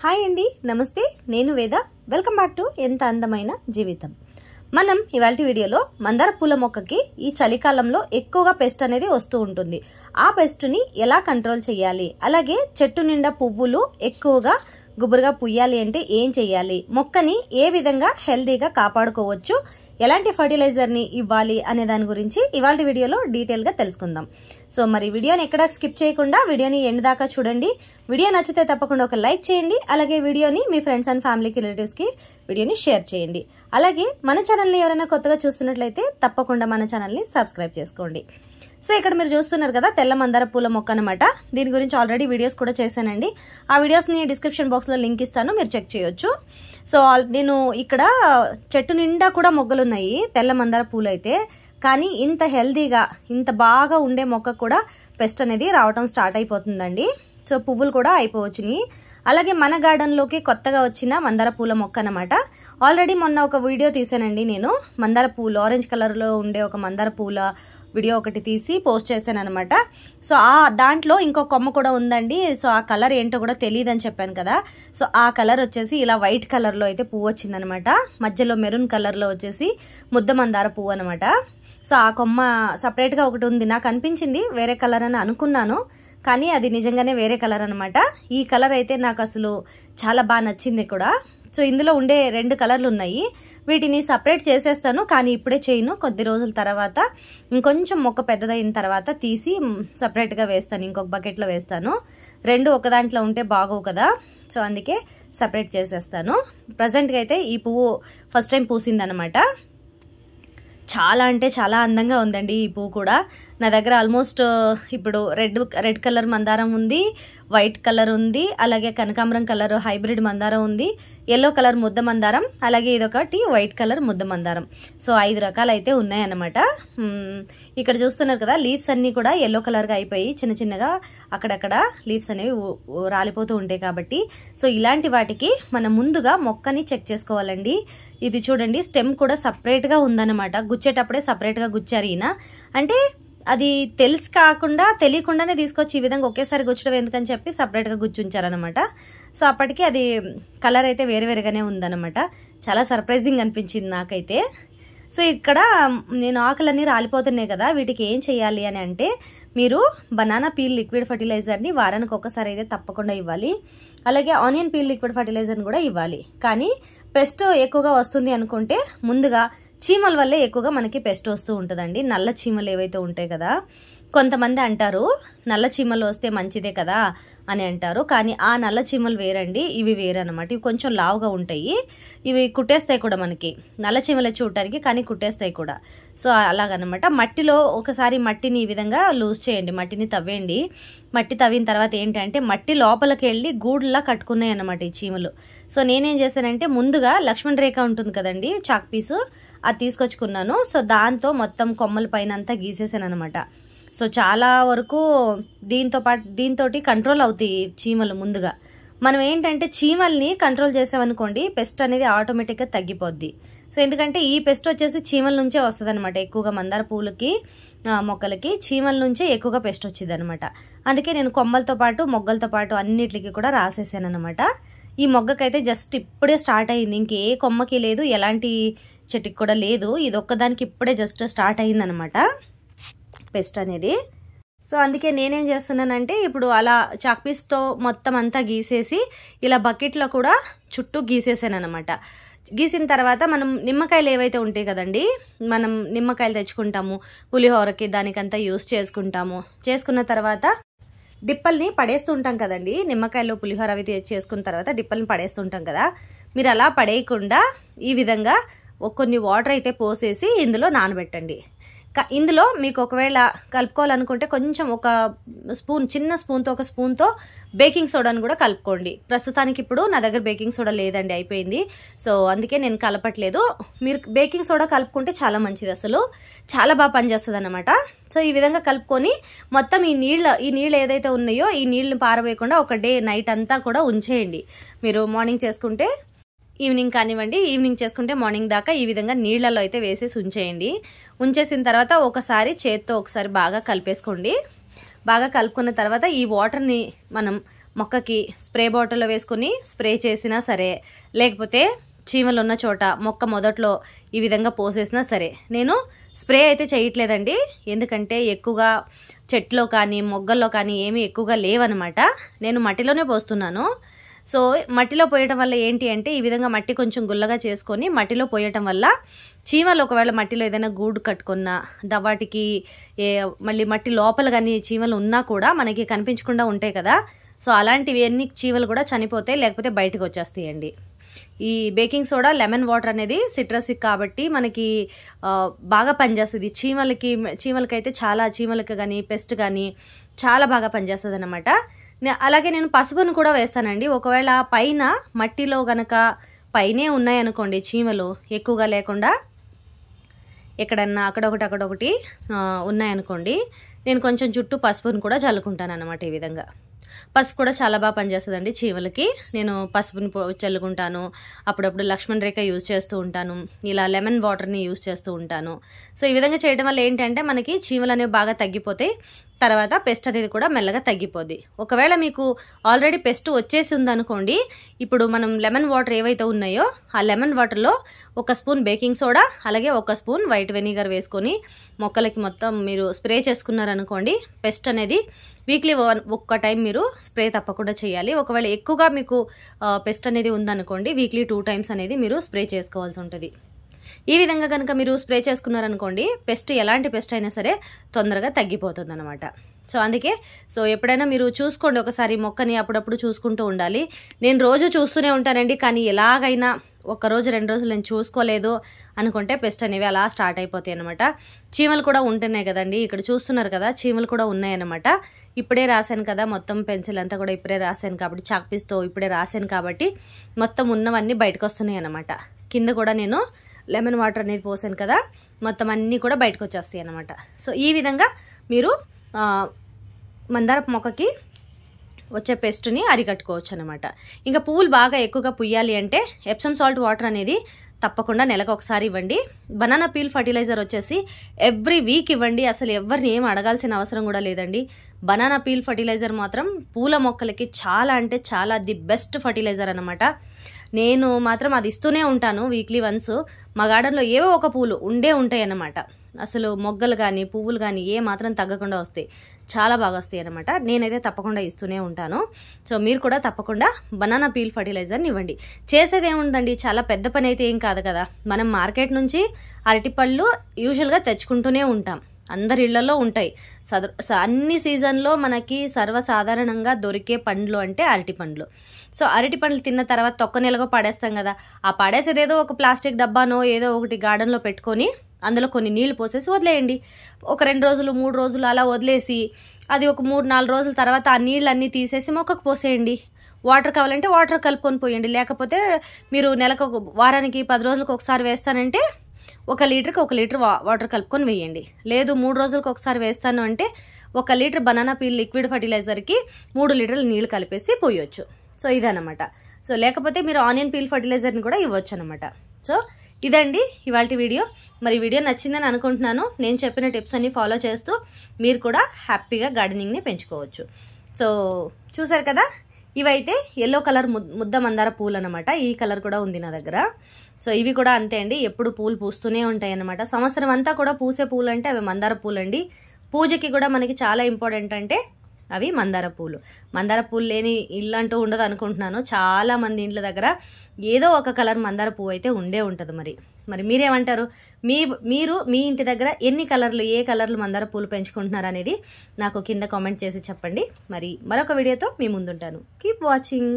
Hi అండి, నమస్తే. నేను వేద. వెల్కమ్ బ్యాక్ టు ఎంత అందమైన జీవితం. మనం ఇవాళ వీడియోలో మందార పూల మొక్కకి ఈ చలికాలంలో ఎక్కువగా పెస్ట్ అనేది వస్తూ ఉంటుంది. ఆ పెస్ట్ని ఎలా కంట్రోల్ చేయాలి, అలాగే చెట్టు నిండా పువ్వులు ఎక్కువగా గుబురుగా పుయ్యాలి అంటే ఏం చేయాలి, మొక్కని ఏ విధంగా హెల్తీగా కాపాడుకోవచ్చు, ఎలాంటి ఫర్టిలైజర్ని ఇవ్వాలి అనే దాని గురించి ఇవాళ వీడియోలో డీటెయిల్గా తెలుసుకుందాం. సో మరి వీడియోని ఎక్కడా స్కిప్ చేయకుండా వీడియోని ఎండ్ దాకా చూడండి. వీడియో నచ్చితే తప్పకుండా ఒక లైక్ చేయండి. అలాగే వీడియోని మీ ఫ్రెండ్స్ అండ్ ఫ్యామిలీకి, రిలేటివ్స్కి వీడియోని షేర్ చేయండి. అలాగే మన ఛానల్ని ఎవరైనా కొత్తగా చూస్తున్నట్లయితే తప్పకుండా మన ఛానల్ని సబ్స్క్రైబ్ చేసుకోండి. సో ఇక్కడ మీరు చూస్తున్నారు కదా, తెల్ల మందార పూల మొక్క అనమాట. దీని గురించి ఆల్రెడీ వీడియోస్ కూడా చేశానండి. ఆ వీడియోస్ని డిస్క్రిప్షన్ బాక్స్లో లింక్ ఇస్తాను, మీరు చెక్ చేయొచ్చు. సో నేను ఇక్కడ చెట్టు నిండా కూడా మొగ్గలు ఉన్నాయి, తెల్ల మందార పూలు అయితే. కానీ ఇంత హెల్తీగా, ఇంత బాగా ఉండే మొక్క కూడా పెస్ట్ అనేది రావటం స్టార్ట్ అయిపోతుందండి. సో పువ్వులు కూడా అయిపోవచ్చుని. అలాగే మన గార్డెన్లోకి కొత్తగా వచ్చిన మందార పూల మొక్క అనమాట. ఆల్రెడీ మొన్న ఒక వీడియో తీసానండి నేను, మందార పూలు ఆరెంజ్ కలర్లో ఉండే ఒక మందార పూల వీడియో ఒకటి తీసి పోస్ట్ చేశాను అనమాట. సో దాంట్లో ఇంకో కొమ్మ కూడా ఉందండి. సో ఆ కలర్ ఏంటో కూడా తెలియదు అని చెప్పాను కదా. సో ఆ కలర్ వచ్చేసి ఇలా వైట్ కలర్లో అయితే పువ్వు వచ్చిందనమాట. మధ్యలో మెరూన్ కలర్లో వచ్చేసి ముద్ద మందార పువ్వు అనమాట. సో ఆ కొమ్మ సపరేట్గా ఒకటి ఉంది. నాకు అనిపించింది వేరే కలర్ అని అనుకున్నాను, కానీ అది నిజంగానే వేరే కలర్ అనమాట. ఈ కలర్ అయితే నాకు అసలు చాలా బాగా నచ్చింది కూడా. సో ఇందులో ఉండే 2 కలర్లు ఉన్నాయి. వీటిని సపరేట్ చేసేస్తాను, కానీ ఇప్పుడే చేయను. కొద్ది రోజుల తర్వాత ఇంకొంచెం మొక్క పెద్దదైన తర్వాత తీసి సపరేట్గా వేస్తాను, ఇంకొక బకెట్లో వేస్తాను. 2 ఒక దాంట్లో ఉంటే బాగోవు కదా. సో అందుకే సపరేట్ చేసేస్తాను. ప్రజెంట్గా అయితే ఈ పువ్వు ఫస్ట్ టైం పూసిందనమాట. చాలా అంటే చాలా అందంగా ఉందండి ఈ పువ్వు కూడా. నా దగ్గర ఆల్మోస్ట్ ఇప్పుడు రెడ్ కలర్ మందారం ఉంది, వైట్ కలర్ ఉంది, అలాగే కనకాంబరం కలర్ హైబ్రిడ్ మందారం ఉంది, ఎల్లో కలర్ ముద్ద మందారం, అలాగే ఇదొకటి వైట్ కలర్ ముద్ద మందారం. సో 5 రకాలు అయితే ఉన్నాయన్నమాట. ఇక్కడ చూస్తున్నారు కదా, లీవ్స్ అన్నీ కూడా ఎల్లో కలర్గా అయిపోయి చిన్న చిన్నగా అక్కడక్కడ లీవ్స్ అనేవి రాలిపోతూ ఉంటాయి కాబట్టి. సో ఇలాంటి వాటికి మనం ముందుగా మొక్కని చెక్ చేసుకోవాలండి. ఇది చూడండి, స్టెమ్ కూడా సపరేట్గా ఉందన్నమాట. గుచ్చేటప్పుడే సపరేట్గా గుచ్చారు ఈయన. అంటే అది తెలియకుండానే తీసుకొచ్చి ఈ విధంగా ఒకేసారి గుచ్చడం ఎందుకని చెప్పి సపరేట్గా గుచ్చుంచారనమాట. సో అప్పటికి అది కలర్ అయితే వేరుగానే ఉందన్నమాట. చాలా సర్ప్రైజింగ్ అనిపించింది నాకైతే. సో ఇక్కడ నేను ఆకులన్నీ రాలిపోతున్నాయి కదా, వీటికి ఏం చేయాలి అని అంటే, మీరు బనానా పీల్ లిక్విడ్ ఫర్టిలైజర్ని వారానికి ఒకసారి అయితే తప్పకుండా ఇవ్వాలి. అలాగే ఆనియన్ పీల్ లిక్విడ్ ఫర్టిలైజర్ని కూడా ఇవ్వాలి. కానీ పెస్ట్ ఎక్కువగా వస్తుంది అనుకుంటే ముందుగా చీమల వల్లే ఎక్కువగా మనకి పెస్ట్ వస్తూ ఉంటుందండి. నల్ల చీమలు ఏవైతే ఉంటాయి కదా, కొంతమంది అంటారు నల్ల చీమలు వస్తే మంచిదే కదా అని అంటారు. కానీ ఆ నల్ల చీమలు వేరండి, ఇవి వేరనమాట. ఇవి కొంచెం లావుగా ఉంటాయి, ఇవి కుట్టేస్తాయి కూడా మనకి. నల్ల చీమలే చూడటానికి, కానీ కుట్టేస్తాయి కూడా. సో అలాగనమాట. మట్టిలో ఒకసారి మట్టిని ఈ విధంగా లూజ్ చేయండి, మట్టిని తవ్వేయండి. మట్టి తవ్విన తర్వాత ఏంటంటే మట్టి లోపలికి వెళ్ళి గూడులా కట్టుకున్నాయి అన్నమాట ఈ చీమలు. సో నేనేం చేశానంటే, ముందుగా లక్ష్మణ్ రేఖ ఉంటుంది కదండి, చాక్ పీసు, అది తీసుకొచ్చుకున్నాను. సో దాంతో మొత్తం కొమ్మల పైన అంతా గీసేసాను అనమాట. సో చాలా వరకు దీంతో కంట్రోల్ అవుతాయి చీమలు. ముందుగా మనం ఏంటంటే చీమల్ని కంట్రోల్ చేసామనుకోండి, పెస్ట్ అనేది ఆటోమేటిక్గా తగ్గిపోద్ది. సో ఎందుకంటే ఈ పెస్ట్ వచ్చేసి చీమల నుంచే వస్తుంది అనమాట. ఎక్కువగా మందార పూలకి మొక్కలకి చీమల నుంచే ఎక్కువగా పెస్ట్ వచ్చింది అనమాట. అందుకే నేను కొమ్మలతో పాటు మొగ్గలతో పాటు అన్నిటికి కూడా రాసేసాను అనమాట. ఈ మొగ్గకైతే జస్ట్ ఇప్పుడే స్టార్ట్ అయింది, ఇంకే కొమ్మకి లేదు, ఎలాంటి చెట్టుకి కూడా లేదు. ఇది ఒక్కదానికి ఇప్పుడే జస్ట్ స్టార్ట్ అయిందనమాట పెస్ట్ అనేది. సో అందుకే నేనేం చేస్తున్నానంటే, ఇప్పుడు అలా చాక్ పీస్తో మొత్తం అంతా గీసేసి ఇలా బకెట్లో కూడా చుట్టూ గీసేసాను అనమాట. గీసిన తర్వాత మనం నిమ్మకాయలు ఏవైతే ఉంటాయి కదండి, మనం నిమ్మకాయలు తెచ్చుకుంటాము పులిహోరకి, దానికంతా యూస్ చేసుకుంటాము. చేసుకున్న తర్వాత డిప్పల్ని పడేస్తుంటాం కదండి, నిమ్మకాయలు పులిహోర అవి చేసుకున్న తర్వాత డిప్పల్ని పడేస్తుంటాం కదా. మీరు అలా పడేయకుండా ఈ విధంగా కొన్ని వాటర్ అయితే పోసేసి ఇందులో నానబెట్టండి. ఇందులో మీకు ఒకవేళ కలుపుకోవాలనుకుంటే కొంచెం ఒక స్పూన్, చిన్న స్పూన్తో, ఒక స్పూన్తో బేకింగ్ సోడాను కూడా కలుపుకోండి. ప్రస్తుతానికి ఇప్పుడు నా దగ్గర బేకింగ్ సోడా లేదండి, అయిపోయింది. సో అందుకే నేను కలపట్లేదు. మీరు బేకింగ్ సోడా కలుపుకుంటే చాలా మంచిది, అసలు చాలా బాగా పనిచేస్తుంది అనమాట. సో ఈ విధంగా కలుపుకొని మొత్తం ఈ నీళ్ళు ఏదైతే ఉన్నాయో ఈ నీళ్ళని పారవేయకుండా ఒక నైట్ అంతా కూడా ఉంచేయండి. మీరు మార్నింగ్ చేసుకుంటే ఈవినింగ్ కానివ్వండి, ఈవినింగ్ చేసుకుంటే మార్నింగ్ దాకా ఈ విధంగా నీళ్ళలో అయితే వేసేసి ఉంచేయండి. ఉంచేసిన తర్వాత చేత్తో ఒకసారి బాగా కలిపేసుకోండి. బాగా కలుపుకున్న తర్వాత ఈ వాటర్ని మనం మొక్కకి స్ప్రే బాటిల్లో వేసుకొని స్ప్రే చేసినా సరే, లేకపోతే చీమలు ఉన్న చోట మొక్క మొదట్లో ఈ విధంగా పోసేసినా సరే. నేను స్ప్రే అయితే చేయట్లేదండి, ఎందుకంటే ఎక్కువగా చెట్లో కానీ మొగ్గల్లో కానీ ఏమీ ఎక్కువగా లేవన్నమాట. నేను మట్టిలోనే పోస్తున్నాను. సో మట్టిలో పోయటం వల్ల ఏంటి అంటే, ఈ విధంగా మట్టి కొంచెం గుల్లగా చేసుకొని మట్టిలో పోయటం వల్ల చీమలు ఒకవేళ మట్టిలో ఏదైనా గూడు కట్టుకున్నా, వాటికి మళ్ళీ మట్టి లోపల కానీ చీమలు ఉన్నా కూడా మనకి కనిపించకుండా ఉంటాయి కదా. సో అలాంటివి అన్ని చీమలు కూడా చనిపోతాయి, లేకపోతే బయటకు వచ్చేస్తాయండి. ఈ బేకింగ్ సోడా, లెమన్ వాటర్ అనేది సిట్రసిక్ కాబట్టి మనకి బాగా పనిచేస్తుంది. చీమలకైతే చాలా, చీమలకి కానీ పెస్ట్ కానీ చాలా బాగా పనిచేస్తుంది అన్నమాట. అలాగే నేను పసుపును కూడా వేస్తానండి. ఒకవేళ పైన మట్టిలో గనక పైనే ఉన్నాయనుకోండి చీమలు ఎక్కువగా లేకుండా, ఎక్కడన్నా అక్కడొకటి ఉన్నాయనుకోండి, నేను కొంచెం చుట్టూ పసుపును కూడా చల్లుకుంటాను అనమాట. ఈ విధంగా పసుపు కూడా చాలా బాగా పనిచేస్తుందండి చీమలకి. నేను పసుపుని చల్లుకుంటాను, అప్పుడప్పుడు లక్ష్మణ్ రేఖ యూజ్ చేస్తూ ఉంటాను, ఇలా లెమన్ వాటర్ని యూజ్ చేస్తూ ఉంటాను. సో ఈ విధంగా చేయడం వల్ల ఏంటంటే మనకి చీమలు అనేవి బాగా తగ్గిపోతాయి, తర్వాత పెస్ట్ అనేది కూడా మెల్లగా తగ్గిపోద్ది. ఒకవేళ మీకు ఆల్రెడీ పెస్ట్ వచ్చేసి ఉందనుకోండి, ఇప్పుడు మనం లెమన్ వాటర్ ఏవైతే ఉన్నాయో ఆ లెమన్ వాటర్లో 1 స్పూన్ బేకింగ్ సోడా, అలాగే 1 స్పూన్ వైట్ వెనిగర్ వేసుకొని మొక్కలకి మొత్తం మీరు స్ప్రే చేసుకున్నారనుకోండి, పెస్ట్ అనేది వీక్లీ 1 టైం మీరు స్ప్రే తప్పకుండా చేయాలి. ఒకవేళ ఎక్కువగా మీకు పెస్ట్ అనేది ఉందనుకోండి, వీక్లీ 2 టైమ్స్ అనేది మీరు స్ప్రే చేసుకోవాల్సి ఉంటుంది. ఈ విధంగా కనుక మీరు స్ప్రే చేసుకున్నారనుకోండి, పెస్ట్ ఎలాంటి పెస్ట్ అయినా సరే తొందరగా తగ్గిపోతుంది అనమాట. సో అందుకే ఎప్పుడైనా మీరు చూసుకోండి, ఒకసారి మొక్కని అప్పుడప్పుడు చూసుకుంటూ ఉండాలి. నేను రోజు చూస్తూనే ఉంటానండి, కానీ ఎలాగైనా 1 రోజు 2 రోజులు నేను చూసుకోలేదు అనుకుంటే పెస్ట్ అనేవి అలా స్టార్ట్ అయిపోతాయి అనమాట. చీమలు కూడా ఉంటున్నాయి కదండి, ఇక్కడ చూస్తున్నారు కదా, చీమలు కూడా ఉన్నాయన్నమాట. ఇప్పుడే రాశాను కదా, మొత్తం పెన్సిల్ అంతా కూడా ఇప్పుడే రాశాను కాబట్టి, చాక్ పీస్తో ఇప్పుడే రాశాను కాబట్టి మొత్తం ఉన్నవన్నీ బయటకు వస్తున్నాయి అన్నమాట. కింద కూడా నేను లెమన్ వాటర్ అనేది పోసాను కదా, మొత్తం అన్నీ కూడా బయటకు వచ్చేస్తాయి అన్నమాట. సో ఈ విధంగా మీరు మందారపు మొక్కకి వచ్చే పెస్ట్ని అరికట్టుకోవచ్చు అనమాట. ఇంకా పువ్వులు బాగా ఎక్కువగా పుయ్యాలి అంటే ఎప్సమ్ సాల్ట్ వాటర్ అనేది తప్పకుండా నెలకు ఒకసారి ఇవ్వండి. బనానా పీల్ ఫర్టిలైజర్ వచ్చేసి ఎవ్రీ వీక్ ఇవ్వండి. అసలు ఎవరిని ఏం అడగాల్సిన అవసరం కూడా లేదండి. బనానా పీల్ ఫర్టిలైజర్ మాత్రం పూల మొక్కలకి చాలా అంటే చాలా ది బెస్ట్ ఫర్టిలైజర్ అనమాట. నేను మాత్రం అది ఇస్తూనే ఉంటాను వీక్లీ వన్స్. మా గార్డెన్లో ఏవో ఒక పూలు ఉంటాయి అన్నమాట. అసలు మొగ్గలు కానీ పువ్వులు కానీ ఏ మాత్రం తగ్గకుండా వస్తాయి, చాలా బాగా వస్తాయి అన్నమాట. నేనైతే తప్పకుండా ఇస్తూనే ఉంటాను. సో మీరు కూడా తప్పకుండా బనానా పీల్ ఫర్టిలైజర్ని ఇవ్వండి. చేసేది ఏముందండి, చాలా పెద్ద పని అయితే ఏం కాదు కదా. మనం మార్కెట్ నుంచి అరటిపళ్ళు యూజువల్గా తెచ్చుకుంటూనే ఉంటాం, అందరి ఇళ్లలో ఉంటాయి. అన్ని సీజన్లో మనకి సర్వసాధారణంగా దొరికే పండ్లు అంటే అరటి పండ్లు. సో అరటి పండ్లు తిన్న తర్వాత తొక్క నెలగో పడేస్తాం కదా, ఆ పడేసేదేదో ఒక ప్లాస్టిక్ డబ్బానో ఏదో ఒకటి గార్డెన్లో పెట్టుకొని అందులో కొన్ని నీళ్లు పోసేసి వదిలేయండి. ఒక 2 రోజులు 3 రోజులు అలా వదిలేసి అది ఒక 3-4 రోజుల తర్వాత ఆ నీళ్ళన్నీ తీసేసి మొక్కకు పోసేయండి. వాటర్ కావాలంటే వాటర్ కలుపుకొని పోయండి. లేకపోతే మీరు నెలకు వారానికి 10 రోజులకు ఒకసారి వేస్తానంటే 1 లీటర్కి 1 లీటర్ వాటర్ కలుపుకొని వేయండి. లేదు 3 రోజులకు ఒకసారి వేస్తాను అంటే 1 లీటర్ బనానా పీల్ లిక్విడ్ ఫర్టిలైజర్కి 3 లీటర్ల నీళ్ళు కలిపేసి పోయొచ్చు. సో ఇదన్నమాట. సో లేకపోతే మీరు ఆనియన్ పీల్ ఫర్టిలైజర్ని కూడా ఇవ్వచ్చు అనమాట. సో ఇదండి ఇవాల్టి వీడియో. మరి వీడియో నచ్చిందని అనుకుంటున్నాను. నేను చెప్పిన టిప్స్ అన్ని ఫాలో చేస్తూ మీరు కూడా హ్యాపీగా గార్డెనింగ్ని పెంచుకోవచ్చు. సో చూసారు కదా, ఇవైతే ఎల్లో కలర్ ముద్ద మందార పూలు అనమాట. ఈ కలర్ కూడా ఉంది నా దగ్గర. సో ఇవి కూడా అంతే అండి, ఎప్పుడు పూలు పూస్తూనే ఉంటాయి అన్నమాట. సంవత్సరం అంతా కూడా పూసే పూలు అంటే అవి మందార పూలు అండి. పూజకి కూడా మనకి చాలా ఇంపార్టెంట్ అంటే అవి మందార పూలు. మందార పూలు లేని ఇల్లు అంటూ ఉండదు అనుకుంటున్నాను. చాలా మంది ఇంట్ల దగ్గర ఏదో ఒక కలర్ మందార పువ్వు అయితే ఉంటుంది. మరి మీరేమంటారు? మీరు మీ ఇంటి దగ్గర ఎన్ని కలర్లు, ఏ కలర్లు మందార పూలు పెంచుకుంటున్నారు అనేది నాకు కింద కామెంట్ చేసి చెప్పండి. మరి మరొక వీడియోతో మీ ముందుంటాను. Keep watching.